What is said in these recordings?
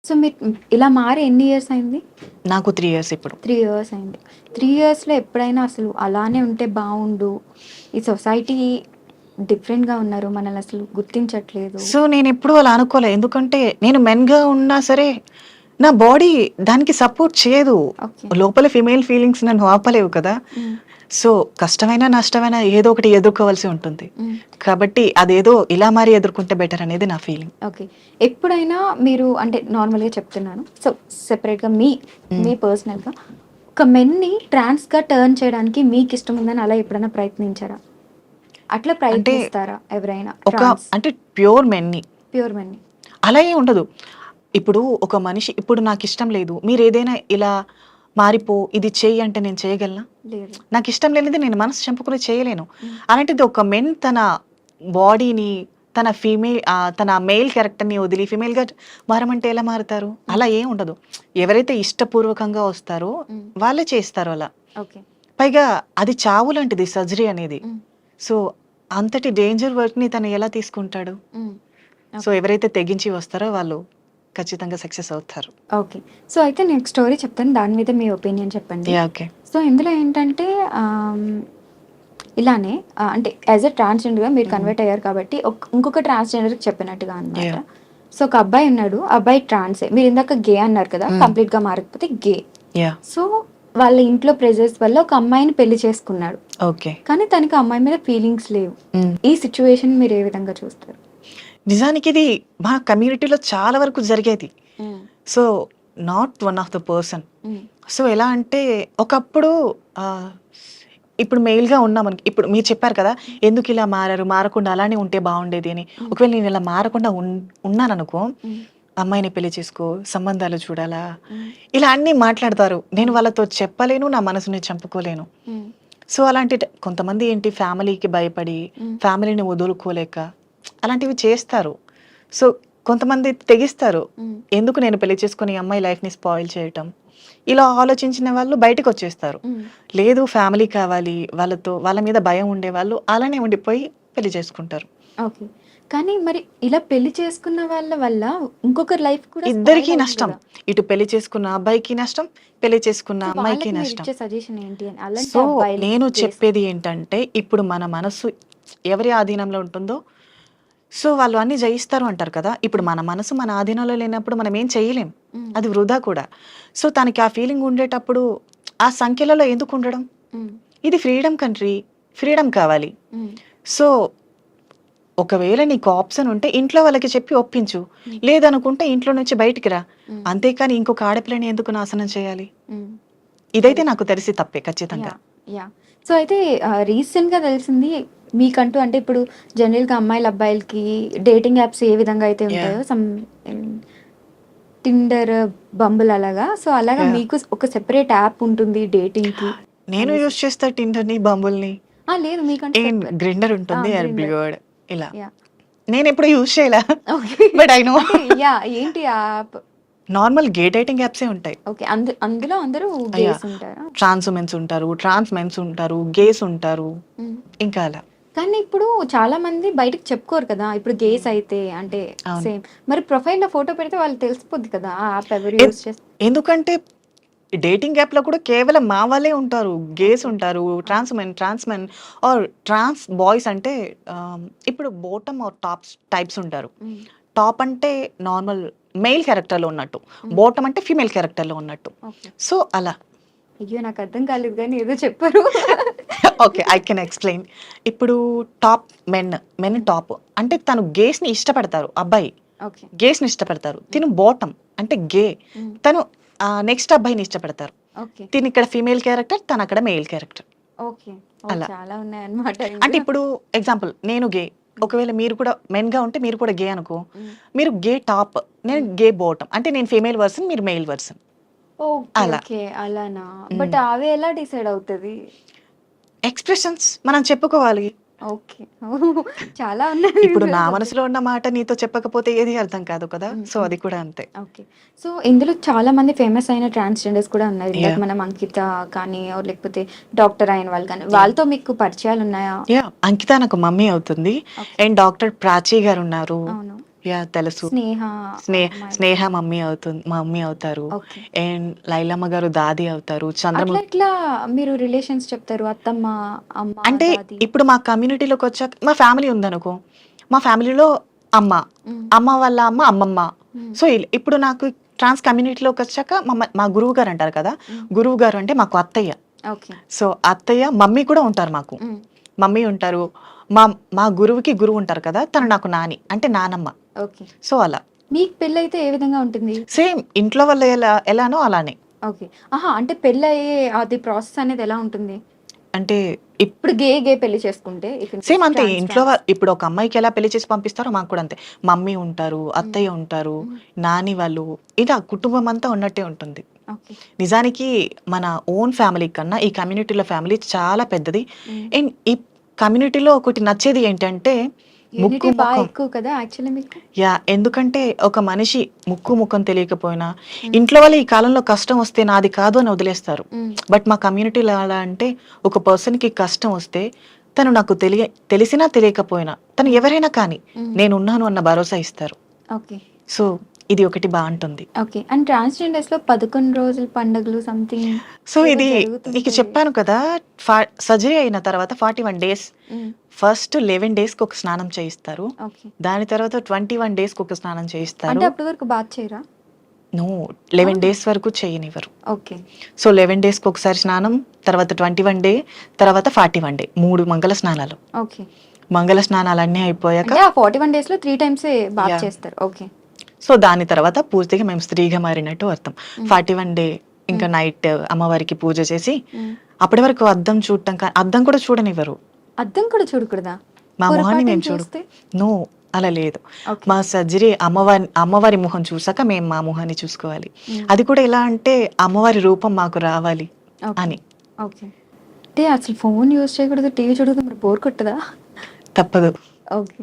So మీరు ఇలా మారి ఎన్ని ఇయర్స్ అయింది? నాకు 3 ఇయర్స్ ఇప్పుడు. 3 ఇయర్స్ అయింది. 3 ఇయర్స్‌లో ఎప్పుడైనా అసలు అలానే ఉంటే బావుండు, ఈ సొసైటీ డిఫరెంట్‌గా ఉన్నారు, మనల్ని అసలు గుర్తించట్లేదు. సో, నేనెప్పుడూ అలా అనుకోలే. ఎందుకంటే, నేను మెన్‌గా ఉన్నా సరే, నా బాడీ దానికి సపోర్ట్ చేయదు. ఓకే. లోపల ఫీమేల్ ఫీలింగ్స్ నన్ను ఆపలేవు కదా! హ్మ్. సో, కష్టమైనా, నష్టమైనా ఏదో ఒకటి ఎదుర్కోవాల్సి ఉంటుంది. హ్మ్. కాబట్టి అదేదో ఇలా మారి ఎదుర్కొంటే బెటర్ అనేది నా ఫీలింగ్. ఓకే. ఎప్పుడైనా మీరు అంటే నార్మల్‌గా చెప్తున్నాను. సో, సెపరేట్‌గా మీ హ్మ్. పర్సనల్‌గా ఒక మెన్‌ని ట్రాన్స్‌గా టర్న్ చేయడానికి మీకిష్టం ఉందని అలా ఎప్పుడైనా ప్రయత్నించారా? అట్లా అంటే ప్రయత్నిస్తారా ఎవరైనా ఒక ట్రాన్స్ అంటే ప్యూర్ మెన్‌ని. ప్యూర్ మెన్‌ని? అలా ఏం ఉండదు. ఇప్పుడు ఒక మనిషి ఇప్పుడు నాకిష్టం లేదు. మీరేదైనా ఇలా మారిపో, ఇది చెయ్యి అంటే నేను చేయగలనా? లేదు. నాకిష్టం లేనిది నేను మనసు చంపుకొని చేయలేను. హ్మ్. అలాంటిది ఒక మెన్ తన బాడీని, తన మెయిల్ క్యారెక్టర్‌ని వదిలి ఫీమేల్‌గా మారమంటే ఎలా మారుతారు? అలా ఏం ఉండదు. ఎవరైతే ఇష్టపూర్వకంగా వస్తారో హ్మ్. వాళ్ళే చేస్తారు అలా. ఓకే. పైగా అది చావు లాంటిది సర్జరీ అనేది. హ్మ్. సో, అంతటి డేంజర్ వర్క్‌ని తను ఎలా తీసుకుంటాడు? హ్మ్. So, okay. ఎవరైతే తెగించి వస్తారో వాళ్ళు ఖచ్చితంగా సక్సెస్ అవుతారు. ఓకే. సో, అయితే నేను ఒక స్టోరీ చెప్తాను. దాని మీద మీ ఒపీనియన్ చెప్పండి. యాహ్! ఓకే. సో, ఇందులో ఏంటంటే ఆహ్, ఇలానే అంటే యాస్ ఎ ట్రాన్స్‌జెండర్‌గా మీరు హుహు. కన్వర్ట్ అయ్యారు కాబట్టి ఇంకొక ట్రాన్స్‌జెండర్‌కి చెప్పినట్టుగా అన్నమాట. యాహ్! సో, ఒక అబ్బాయి ఉన్నాడు. ఆ అబ్బాయి ట్రాన్సే. మీరు ఇందాక గే అన్నారు కదా! హ్మ్. కంప్లీట్‌గా మారకపోతే గే. యాహ్! సో, వాళ్ళ ఇంట్లో ప్రెజర్స్ వల్ల ఒక అమ్మాయిని పెళ్లి చేసుకున్నాడు. ఓకే. కానీ తనకి ఆ అమ్మాయి మీద ఫీలింగ్స్ లేవు. హ్మ్. ఈ సిట్యుయేషన్ మీరు ఏ విధంగా చూస్తారు? నిజానికి ఇది మా కమ్యూనిటీలో చాలా వరకు జరిగేది. హ్మ్. So, not one of the person. హ్మ్. సో, ఎలా అంటే ఒకప్పుడు ఆహ్, ఇప్పుడు మెయిల్‌గా ఉన్నామనుకో ఇప్పుడు మీరు చెప్పారు కదా! ఎందుకిలా మారారు? మారకుండా అలానే ఉంటే బావుండేది అని. హ్మ్. ఒకవేళ నేను ఇలా మారకుండా ఉన్నాననుకో, హ్మ్. అమ్మాయిని పెళ్లి చేసుకో, సంబంధాలు చూడాలా, హ్మ్. ఇలా అన్నీ మాట్లాడతారు. నేను హ్మ్. వాళ్ళతో చెప్పలేను, నా మనసుని చంపుకోలేను. హ్మ్. సో, అలాంటి కొంతమంది ఏంటి ఫ్యామిలీకి భయపడి, హ్మ్. ఫ్యామిలీని వదులుకోలేక అలాంటివి చేస్తారు. సో, కొంతమంది తెగిస్తారు. హ్మ్. ఎందుకు నేను పెళ్లి చేసుకొని ఈ అమ్మాయి లైఫ్‌ని స్పాయిల్ చేయటం. ఇలా ఆలోచించిన వాళ్ళు బయటికొచ్చేస్తారు. హ్మ్. లేదు ఫ్యామిలీ కావాలి, వాళ్ళ మీద భయం ఉండేవాళ్ళు అలానే ఉండిపోయి పెళ్లి చేసుకుంటారు. ఓకే. కానీ మరి ఇలా పెళ్లి చేసుకున్న వాళ్ళ వల్ల ఇంకొకరి లైఫ్ కూడా స్పాయిల్ ఇద్దరికీ అవుతుంది నష్టం. గదా! ఇటు పెళ్లి చేసుకున్న అబ్బాయికి నష్టం, పెళ్లి చేసుకున్న సో, అమ్మాయికి వాళ్ళకి నష్టం. మీరిచ్చే సజెషన్ ఏంటి అని? అలాంటి సో, అబ్బాయిలకి నేను గేస్ చెప్పేది ఏంటంటే, ఇప్పుడు మన మనసు ఎవరి ఆధీనంలో ఉంటుందో, సో, వాళ్ళు అన్నీ జయిస్తారు అంటారు కదా! ఇప్పుడు హ్మ్. మన మనసు మన ఆధీనంలో లేనప్పుడు మనం ఏం చేయలేం. హ్మ్. అది వృధా కూడా. సో, తనకి ఆ ఫీలింగ్ ఉండేటప్పుడు ఆ సంఖ్యలలో ఎందుకు ఉండడం? హ్మ్. ఇది ఫ్రీడమ్ కంట్రీ. ఫ్రీడమ్ కావాలి. హ్మ్. సో, ఒకవేళ నీకు ఆప్షన్ ఉంటే ఇంట్లో వాళ్ళకి చెప్పి ఒప్పించు. హ్మ్. లేదనుకుంటే ఇంట్లో నుంచి బయటికి రా. హ్మ్. అంతేకాని ఇంకొక ఆడపిల్లని ఎందుకు నాశనం చేయాలి? హ్మ్. ఇదైతే కరెక్ట్. నాకు తెలిసి తప్పే ఖచ్చితంగా. యాహ్! యాహ్! సో, అయితే రీసెంట్‌గా తెలిసింది మీకంటూ అంటే ఇప్పుడు జనరల్‌గా అమ్మాయిలు, అబ్బాయిలకి డేటింగ్ యాప్స్ ఏ విధంగా అయితే యాహ్! ఉంటాయో హ్మ్, టిండర్, బంబుల్ అలాగా. సో, అలాగా యాహ్! మీకు ఒక సెపరేట్ యాప్ ఉంటుంది డేటింగ్‌కి నేను అనేసి. యూజ్ చేస్తా టిండర్‌ని, బంబుల్‌ని. లేదు మీకంటూ గ్రిండర్ ఉంటుంది, గ్రిండర్. బ్లూవర్డ్ ఇలా. యాహ్! నేనెప్పుడు యూజ్ చేయలా. ఓకే. But I know. అంటే యాహ్! ఏంటి ఆ యాప్? నార్మల్ గే డేటింగ్ యాప్సే ఉంటాయి. ఓకే. అందులో అందరూ యాహ్! గేస్ ఉంటారా? ట్రాన్స్ ఉమెన్స్ ఉంటారు, ట్రాన్స్ మెన్స్ ఉంటారు, గేస్ ఉంటారు. హ్మ్. ఇంకా అలా. కానీ ఇప్పుడు చాలా మంది బయటకి చెప్పుకోరు కదా! ఇప్పుడు గేస్ హ్మ్. అయితే అంటే అవును. సేమ్. మరి ప్రొఫైల్‌లో ఫోటో పెడితే వాళ్ళకి తెలిసిపోద్ది కదా! ఆ యాప్ ఎవరు ఎ యూజ్ చేస్ ఎందుకంటే డేటింగ్ యాప్‌లో కూడా కేవలం మా వాళ్ళే ఉంటారు. Guys okay. ఉంటారు, ఆ! Trans men or trans boys అంటే ఇప్పుడు బాటమ్ ఆర్ టాప్స్ టైప్స్ ఉంటారు. హ్మ్. టాప్ అంటే నార్మల్ మెయిల్ క్యారెక్టర్‌లో ఉన్నట్టు. హ్మ్. బాటమ్ అంటే ఫీమేల్ క్యారెక్టర్‌లో ఉన్నట్టు. ఓకే. సో, అలా. అయ్యో! నాకు అర్థం కాలేదు గానీ ఏదో చెప్పారు. ఓకే. I can explain. ఇప్పుడు టాప్ మెన్ హ్మ్. టాప్ అంటే తను గేస్‌ని ఇష్టపడతారు అబ్బాయి. ఓకే. గేస్‌ని ఇష్టపడతారు. హ్మ్. తిను బాటమ్ అంటే గే. హ్మ్. తను నెక్స్ట్ అబ్బాయిని ఇష్టపడతారు. ఓకే. తినిక్కడ ఫీమేల్ క్యారెక్టర్, తనక్కడ మెయిల్ క్యారెక్టర్. ఓకే. ఓహ్! అలా. చాలా ఉన్నాయన్నమాట అంటే ఇందులో. ఇప్పుడు ఎగ్జాంపుల్ నేను గే. హ్మ్. ఒకవేళ మీరు కూడా మెన్‌గా ఉంటే మీరు కూడా గే అనుకో. హ్మ్. మీరు గే టాప్. నేను హ్మ్. గే బాటమ్. అంటే నేను ఫీమేల్ వెర్షన్, మీరు మెయిల్ వెర్షన్. ఓకే. అలా. ఓకే. అలానా? బట్ హ్మ్. అవి ఎలా డిసైడ్ అవుతది? ఎక్స్‌ప్రెషన్స్ మనం చెప్పుకోవాలి. ఓకే. చాలా ఉన్నాయి ఇప్పుడు నా సబ్జెక్ట్. మనసులో ఉన్న మాట నీతో చెప్పకపోతే ఏది అర్థం కాదు కదా! హ్మ్. సో, హ్మ్. అది కూడా అంతే. ఓకే. సో, ఇందులో చాలా మంది ఫేమస్ అయిన ట్రాన్స్‌జెండర్స్ కూడా ఉన్నారు. ఇందాక యాహ్! మనం అంకిత కానీ ఆర్ లేకపోతే డాక్టర్ అయిన వాళ్ళు కానీ, యాహ్! వాళ్ళతో మీకు పరిచయాలున్నాయా? యాహ్! అంకిత నాకు మమ్మీ అవుతుంది. ఓకే. అండ్ డాక్టర్ ప్రాచి గారున్నారు. అవును. యాహ్! తెలుసు. స్నేహ స్నే అమ్మాయి. స్నేహ మమ్మీ అవుతారు. ఓకే. అండ్ లైలమ్మ గారు దాది అవుతారు. అట్లా ఎట్లా మీరు రిలేషన్స్ చెప్తారు? అత్తమ్మ, అమ్మ, అంటే దాది. ఇప్పుడు మా కమ్యూనిటీలోకొచ్చాక మా ఫ్యామిలీ ఉందనుకో, మా ఫ్యామిలీలో అమ్మ, హ్మ్. అమ్మ వాళ్ళ అమ్మ, అమ్మమ్మ. హ్మ్. సో, ఇప్పుడు నాకు ట్రాన్స్ కమ్యూనిటీలోకొచ్చాక మా గురువు గారు అంటారు కదా! హ్మ్. గురువు గారు అంటే మాకు అత్తయ్య. ఓకే. సో, అత్తయ్య, మమ్మీ కూడా ఉంటారు మాకు. హ్మ్. మమ్మీ ఉంటారు. మా మా గురువుకి గురువు ఉంటారు కదా! తను హ్మ్. నాకు నాని. అంటే నానమ్మ. ఓకే. సో, అలా. మీకు పెళ్లయితే ఏ విధంగా ఉంటుంది? సేమ్ ఇంట్లో వాళ్ళు ఎలానో అలానే. ఓకే. ఆహా! అంటే పెళ్లయ్యే అది ప్రాసెస్ అనేది ఎలా ఉంటుంది? అంటే ఇప్పుడు గే పెళ్లి చేసుకుంటే ఇఫ్ ఇన్ సేమ్ కేస్ అంతే. ఇంట్లో ట్రాన్స్. ఇప్పుడు ఒక అమ్మాయికి ఎలా పెళ్లి చేసి పంపిస్తారో మాకు కూడా అంతే. మమ్మీ ఉంటారు, హ్మ్. అత్తయ్య ఉంటారు, హ్మ్. నాని వాళ్ళు ఇలా కుటుంబం అంతా ఉన్నట్టే ఉంటుంది. ఓకే. నిజానికి మన ఓన్ ఫ్యామిలీ కన్నా ఈ కమ్యూనిటీలో ఫ్యామిలీ చాలా పెద్దది. హ్మ్. అండ్ ఈ కమ్యూనిటీలో ఒకటి నచ్చేది ఏంటంటే ముక్కు, యూనిటీ ముఖం. ఎక్కువ కదా యాక్చువల్లీ మీకు? యాహ్! ఎందుకంటే ఒక మనిషి ముక్కు, ముఖం తెలియకపోయినా హ్మ్. ఇంట్లో వాళ్ళు ఈ కాలంలో కష్టం వస్తే నాది కాదు అని వదిలేస్తారు. హ్మ్. బట్ మా కమ్యూనిటీలో ఎలా అంటే ఒక పర్సన్‌కి కష్టం వస్తే తను నాకు తెలిసినా తెలియకపోయినా తను హ్మ్. ఎవరైనా కానీ హ్మ్. నేనున్నాను అన్న భరోసా ఇస్తారు. ఓకే. సో, ఇది ఒకటి బావుంటుంది. ఓకే. అండ్ ట్రాన్స్‌జెండర్స్‌లో 11 రోజుల పండుగలు సంథింగ్ సో, ఏవో ఇది నీకు జరుగుతుంటాయి. చెప్పాను కదా! సర్జరీ అయిన తర్వాత 41 డేస్ హ్మ్. ఫస్ట్ 11 డేస్‌కి ఒక స్నానం చేయిస్తారు. ఓకే. దాని తర్వాత 21 డేస్‌కి ఒక స్నానం అంటే చేయిస్తారు. అప్పటి వరకు బాత్ చేయరా? నో 11 అవునా? డేస్ వరకు చేయనివ్వరు. ఓకే. సో, 11 డేస్‌కి ఒకసారి స్నానం, తర్వాత 21 డే, తర్వాత 41 డే 3 మంగళ స్నానాలు. ఓకే. మంగళ స్నానాలన్నీ అయిపోయాక అంటే ఆ 41 డేస్‌లో 3 టైమ్సే బాత్ యాహ్! చేస్తారు. ఓకే. సో, దాని తర్వాత పూర్తిగా మేము స్త్రీగా మారినట్టు అర్థం. హ్మ్. 41 డే ఇంకా హ్మ్. నైట్ అమ్మవారికి పూజ చేసి, హ్మ్. అప్పటి వరకు అద్దం చూడటం అద్దం కూడా చూడనివ్వరు. అద్దం కూడా చూడకూడదా? మా మొహాన్ని పొరపాటున మేము చూస్తే? నో అలా లేదు. ఓకే. మా సర్జరీ అమ్మవారి మొహం చూసాక మేము మా మొహాన్ని చూసుకోవాలి. హ్మ్. అది కూడా ఎలా అంటే అమ్మవారి రూపం మాకు రావాలి ఓకే. అని. ఓకే. అంటే అసలు ఫోను యూజ్ చేయకూడదు, టీవీ చూడకూడదు మరి బోర్ కొట్టదా? తప్పదు. ఓకే.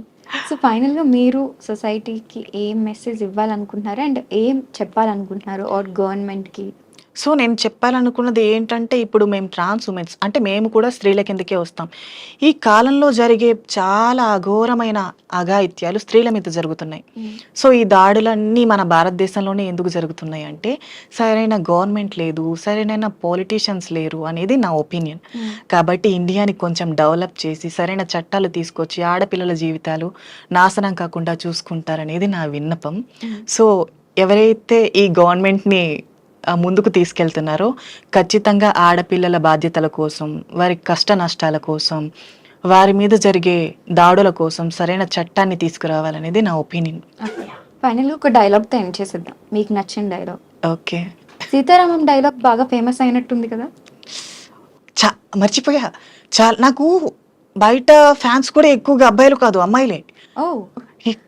సో, ఫైనల్‌గా మీరు సొసైటీకి ఏం మెసేజ్ ఇవ్వాలనుకుంటున్నారు? అండ్ ఏం చెప్పాలనుకుంటున్నారు? ఆర్ గవర్నమెంట్‌కి? సో, నేను చెప్పాలనుకున్నది ఏంటంటే, ఇప్పుడు మేము ట్రాన్స్ వుమెన్స్ అంటే మేము కూడా స్త్రీల కిందకే వస్తాం. ఈ కాలంలో జరిగే చాలా అఘోరమైన అఘాయిత్యాలు స్త్రీల మీద జరుగుతున్నాయి. హ్మ్. సో, ఈ దాడులన్నీ మన భారతదేశంలోనే ఎందుకు జరుగుతున్నాయి అంటే, సరైన గవర్నమెంట్ లేదు, సరైన పొలిటీషియన్స్ లేరు అనేది నా ఒపీనియన్. హ్మ్. కాబట్టి ఇండియాని కొంచెం డెవలప్ చేసి, సరైన చట్టాలు తీసుకొచ్చి, ఆడపిల్లల జీవితాలు నాశనం కాకుండా చూసుకుంటారనేది నా విన్నపం. హ్మ్. సో, ఎవరైతే ఈ గవర్నమెంట్‌ని ముందుకు తీసుకెళ్తున్నారో ఖచ్చితంగా ఆడపిల్లల బాధ్యతల కోసం, వారి కష్ట నష్టాల కోసం, వారి మీద జరిగే దాడుల కోసం సరైన చట్టాన్ని తీసుకురావాలనేది నా ఒపీనియన్. ఓకే. ఫైనల్‌గా ఒక డైలాగ్‌తో ఎండ్ చేసేద్దాం. మీకు నచ్చిన డైలాగ్. ఓకే. 'సీతారామం' డైలాగ్ బాగా ఫేమస్ అయినట్టుంది కదా? చ మర్చిపోయా. నాకు బయట ఫ్యాన్స్ కూడా ఎక్కువగా అబ్బాయిలు కాదు, అమ్మాయిలే. ఓహ్!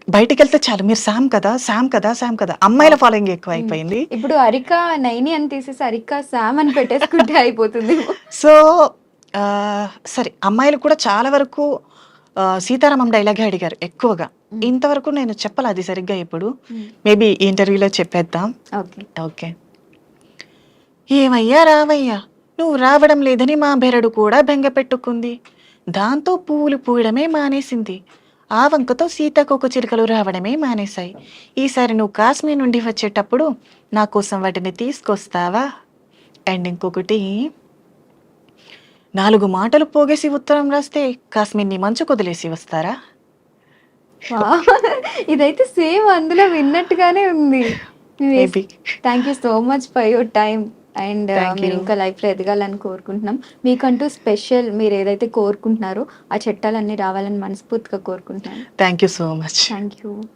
బయటికెళ్తే చాలు మీరు సామ్ కదా! సామ్ కదా! సామ్ కదా! అమ్మాయిల ఓకే. ఫాలోయింగ్ హ్మ్. ఎక్కువైపోయింది. ఇప్పుడు 'అరిక నైని' అని తీసేసి 'అరిక సామ్' అని పెట్టేసుకుంటే అయిపోతుందేమో. సో, సరే అమ్మాయిలు కూడా చాలా వరకు 'సీతారామం' డైలాగే అడిగారు ఎక్కువగా. హ్మ్. ఇంతవరకు నేను చెప్పలా అది సరిగ్గా ఎప్పుడు. హ్మ్. మేబీ ఈ ఇంటర్వ్యూలో చెప్పేద్దాం. ఓకే. ఓకే. ఏమయ్యా రావయ్యా! నువ్వు రావడం లేదని మా బెరడు కూడా బెంగ పెట్టుకుంది. దాంతో పువ్వులు పూయడమే మానేసింది. ఆ వంకతో సీతాకోక చిలుకలు రావడమే మానేశాయి. ఈసారి నువ్వు కాశ్మీర్ నుండి వచ్చేటప్పుడు నా కోసం వాటిని తీసుకొస్తావా? అండ్ ఇంకొకటి 4 మాటలు పోగేసి ఉత్తరం రాస్తే కాశ్మీర్‌ని మంచుకొదిలేసి వస్తారా? వావ్! ఇదైతే సేమ్ అందులో విన్నట్టుగానే ఉంది. Maybe. Thank you so much for your time. And thank మీరు యూ. ఇంకా లైఫ్‌లో ఎదగాలని కోరుకుంటున్నాం. మీకంటూ స్పెషల్ మీరేదైతే కోరుకుంటున్నారో ఆ చట్టాలన్నీ రావాలని మనస్ఫూర్తిగా కోరుకుంటున్నాను. Thank you so much. Thank you.